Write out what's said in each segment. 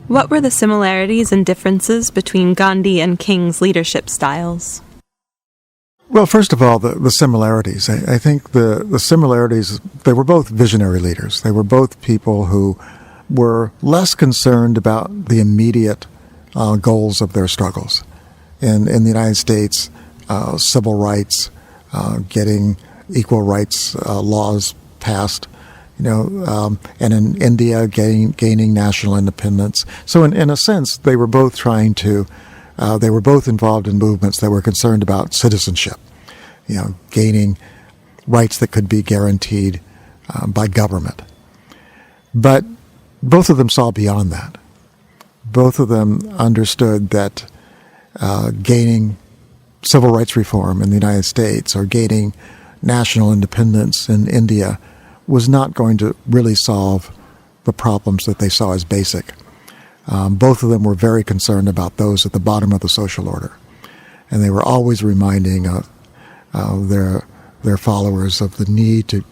What were the similarities and differences between Gandhi and King's leadership styles? Well, first of all, the similarities. I think the similarities, they were both visionary leaders. They were both people who were less concerned about the immediate goals of their struggles. In the United States, civil rights, getting equal rights laws passed, and in India, gaining national independence. So in a sense, they were both they were both involved in movements that were concerned about citizenship, gaining rights that could be guaranteed by government. But both of them saw beyond that. Both of them understood that gaining civil rights reform in the United States or gaining national independence in India was not going to really solve the problems that they saw as basic. Both of them were very concerned about those at the bottom of the social order. And they were always reminding their followers of the need to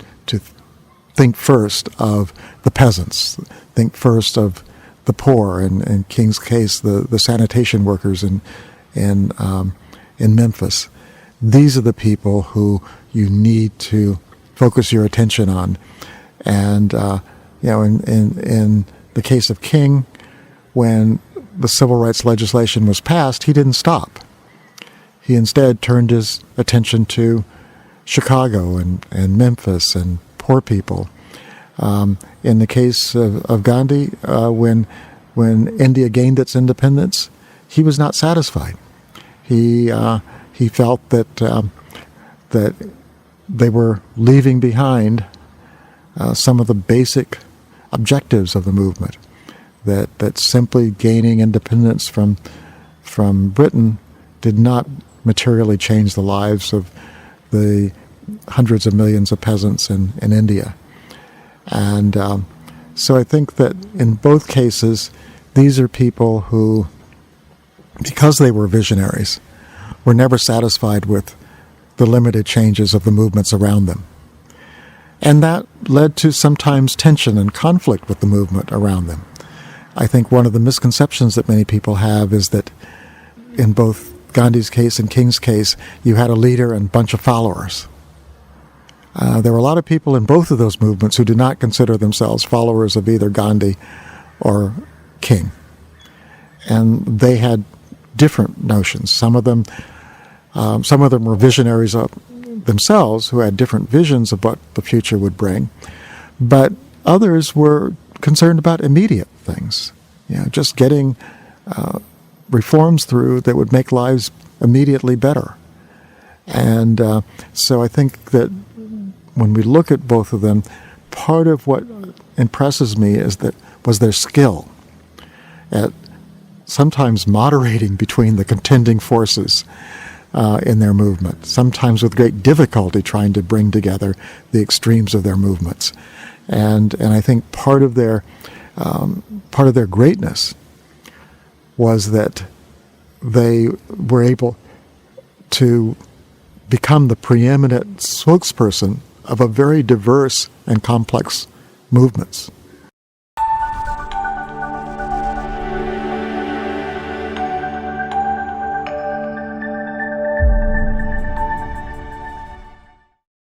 think first of the peasants, think first of the poor, in King's case, the sanitation workers in Memphis. These are the people who you need to focus your attention on. And, in the case of King, when the civil rights legislation was passed, he didn't stop. He instead turned his attention to Chicago and Memphis and poor people. In the case of Gandhi, when India gained its independence, he was not satisfied. He felt that they were leaving behind some of the basic objectives of the movement. That simply gaining independence from Britain did not materially change the lives of the hundreds of millions of peasants in India. And so I think that in both cases, these are people who, because they were visionaries, were never satisfied with the limited changes of the movements around them. And that led to sometimes tension and conflict with the movement around them. I think one of the misconceptions that many people have is that in both Gandhi's case and King's case, you had a leader and a bunch of followers. There were a lot of people in both of those movements who did not consider themselves followers of either Gandhi or King. And they had different notions. Some of them were visionaries themselves who had different visions of what the future would bring. But others were concerned about immediate things, just getting reforms through that would make lives immediately better. And so I think that when we look at both of them, part of what impresses me was their skill at sometimes moderating between the contending forces in their movement, sometimes with great difficulty trying to bring together the extremes of their movements. And I think part of their greatness was that they were able to become the preeminent spokesperson of a very diverse and complex movements.